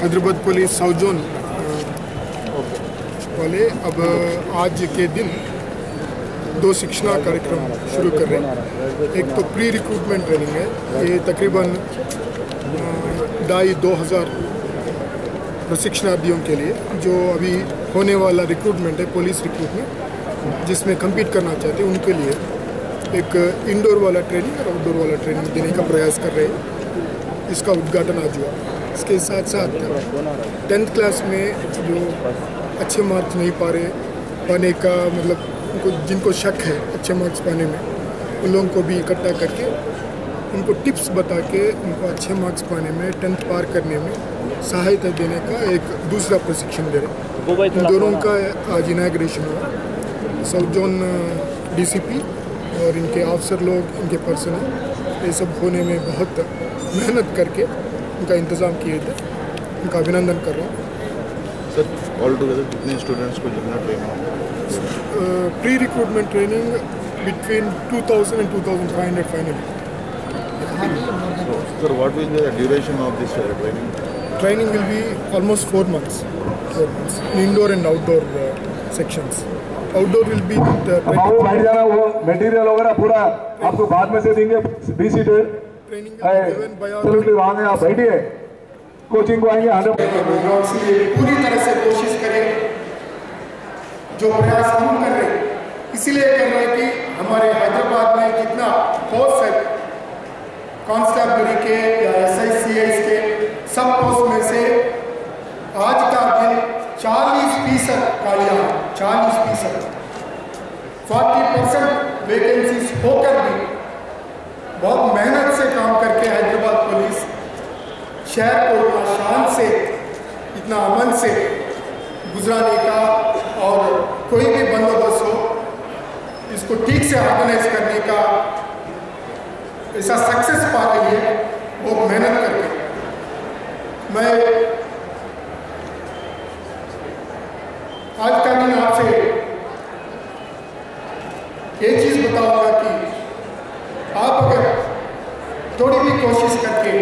Hyderabad police south zone वाले अब आज के दिन 2 शिक्षण कार्यक्रम शुरू कर रहे हैं। एक तो प्री रिक्रूटमेंट ट्रेनिंग है, ये तकरीबन 2,500 प्रशिक्षणार्थियों के लिए जो अभी होने वाला रिक्रूटमेंट है, पुलिस रिक्रूटमेंट, जिसमें कम्पीट करना चाहते हैं उनके लिए एक इंडोर वाला ट्रेनिंग और आउटडोर वाला ट्रेनिंग देने का प्रयास कर रहे हैं। इसका उद्घाटन आज हुआ। इसके साथ साथ 10th क्लास में जो अच्छे मार्क्स नहीं पाने का मतलब उनको जिनको शक है अच्छे मार्क्स पाने में, उन लोगों को भी इकट्ठा करके उनको टिप्स बता के उनको अच्छे मार्क्स पाने में 10th पार करने में सहायता देने का एक दूसरा प्रशिक्षण दे रहे हैं। इन दोनों का आज इनाग्रेशन हुआ। साउथ जोन DCP और इनके अफसर लोग, इनके पर्सनल ये सब होने में बहुत मेहनत करके उनका इंतज़ाम किए थे। उनका अभिनंदन कर रहा हूँ। सर, ऑल टुगेदर कितने स्टूडेंट्स को जितना training? Pre recruitment training between 2,000 and 2,500 finally. Sir, what will be the duration of this training? Training will be almost 4 months. 4 months in indoor and outdoor sections. Outdoor will be the बैठ जाना, वो material वगैरह पूरा आपको बाद में से देंगे। बी सीटेड training एब्सोल्युटली वहाँ में आप बैठिए, कोचिंग को आएंगे 100%। पूरी तरह से कोशिश करें। जो प्रयास हम कर रहे हैं इसीलिए कर रहे हैं कि हमारे हैदराबाद में जितना पोस्ट है कांस्टेबलरी के या SICS के सब पोस्ट में से आज का दिन 40% खालियाँ, 40%, 40% वैकेंसीज होकर भी बहुत मेहनत से काम करके हैदराबाद पुलिस शहर को इतना शान से, इतना अमन से गुजराने का और कोई भी बंदोबस्त हो इसको ठीक से ऑर्गेनाइज करने का ऐसा सक्सेस पा रही है बहुत मेहनत करके। मैं आज का दिन आपसे ये चीज़ बताऊंगा कि आप अगर थोड़ी भी कोशिश करके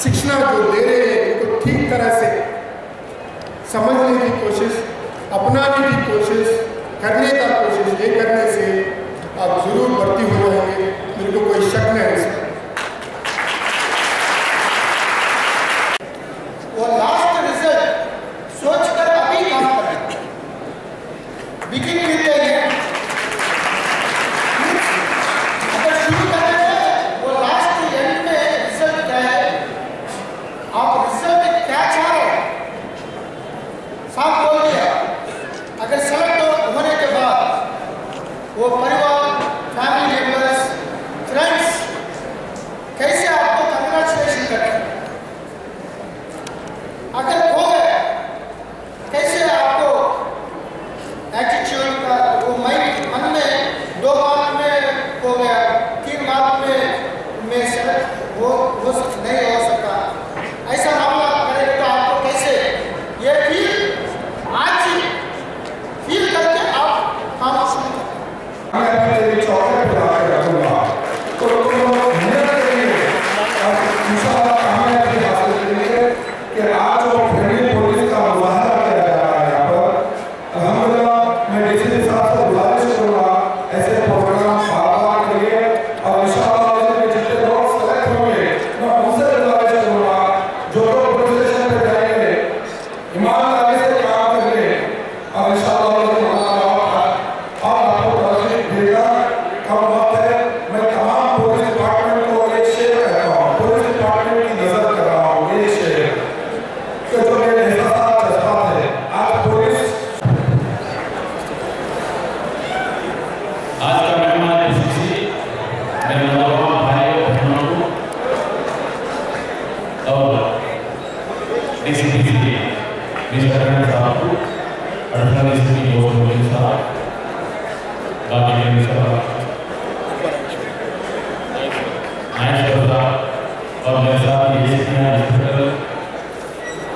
शिक्षा जो दे रहे हैं उनको ठीक तरह से समझने की कोशिश, अपनाने की कोशिश, करने का कोशिश, ये करने से आप जरूर भर्ती हो जाएंगे। मेरे को कोई शक नहीं है इसमें। वो लास्ट रिजल्ट सोचकर अभी काम करें। Begin with the end. अगर शुरू करें वो लास्ट एंड में रिजल्ट क्या है, आप रिजल्ट में क्या चाह रहे हैं साफ बोल दिया। अगर सेलेक्ट होने के बाद वो परिवार, फैमिली मेंबर्स, फ्रेंड्स कैसे आपको कंग्रेचुलेशन करें। अगर हो गए कैसे आपको एटीट्यूड का वो मन में 2 मार्क में हो गया, 3 मार्क में सेलेक्ट वो नहीं हो सकता, ऐसा मामला करेंगे तो आपको कैसे ये फील आज ही फील करके आप काम शुरू करें। चौथे पे आके रखूंगा तो मेहनत करिए और इंशाल्लाह कामयाबी हासिल करेंगे कि आज जो ट्रेनिंग पुलिस का मुजाहरा किया जा रहा है यहाँ पर, अल्हम्दुलिल्लाह मैं DCP साहब से गुजारिश करूँगा ऐसे प्रोग्राम बार-बार करिए और इंशाल्लाह जितने लोग सेलेक्ट होंगे मैं उनसे गुजारिश करूँगा जो लोग पुलिस स्टेशन पे जाएंगे ईमानदारी से काम करेंगे और इंशाल्लाह मैं तमाम पुलिस डिपार्टमेंट को एक शेर कहता हूँ, पुलिस डिपार्टमेंट की नजर कर रहा हूँ ये शेर कि जो मेरे एहसास जज्बात है आज पुलिस आज का मेहमान DCP मेरे नौजवान भाइयों बहनों और DCP मिस्टर साहब को, अर्थात DCP गोविंद साहब, बाकी साहब और मेरे साथ ये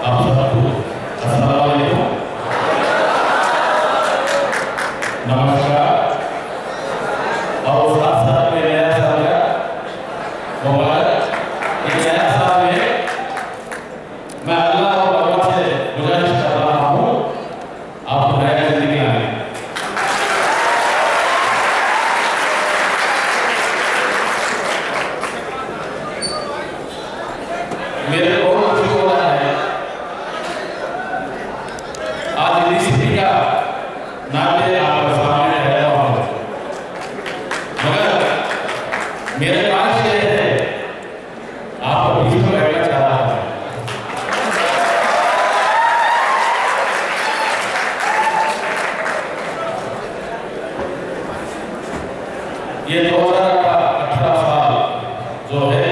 आप सबको अस्सलाम वालेकुम, नमस्कार। और साथ साथ में नया साल का मुबारक। नया साल में मैं नाते आपके सामने रहता हूँ, मगर मेरे पास ये है, आपको बीच में बैठना चाह रहा है। ये 2018 साल जो है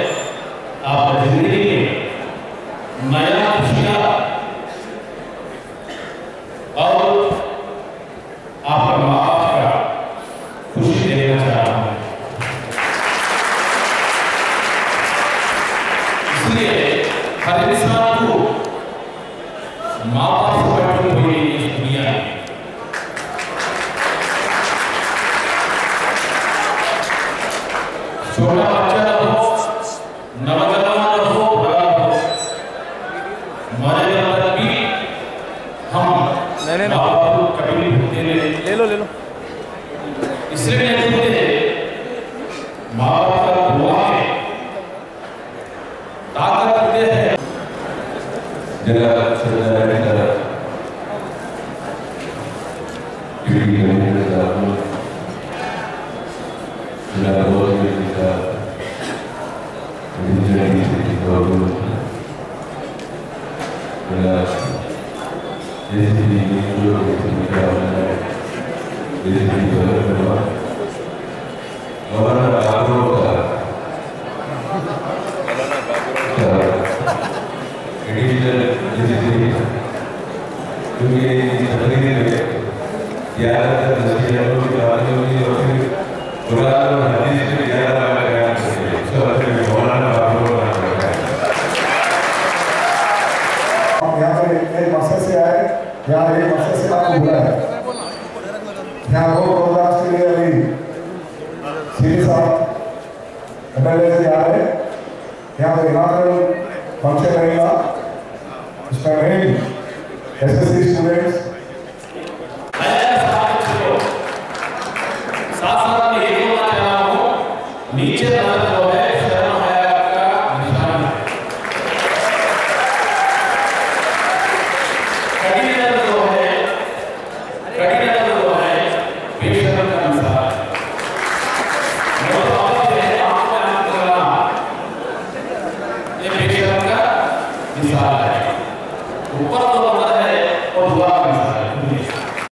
आपकी जिंदगी में नया खुशियां और आपका माँ बाप का खुशी देना चाह रहा हूं। इसलिए हर इंसान को माँ बाप से बढ़कर कोई नहीं इस दुनिया में। छोटा बच्चा हो, नवजवान हो, बड़ा हो, मरे तक भी हम माँ बाप को कभी नहीं भूलते नहीं। ले लो इसलिए नहीं भूलते, माँ बाप का दुआ में ताकत होते हैं। यहाँ एक मकसद से आपको बुलाया है। यहाँ वो प्रोग्राम के लिए अभी सीधे साथ एमएलए से आ रहे हैं। यहाँ पे इनाग्रल फंक्शन रहेगा, उसका मेन एसएससी स्टूडेंट्स साथ में ये बोलना चाह रहा हूँ, नीचे जो है शर्म हया का निशान है। कड़ी नजर जो है बेशर्म का मिसाल है। ये बेशर्म का मिसाल है। ऊपर तो है और दुआ का मिसाल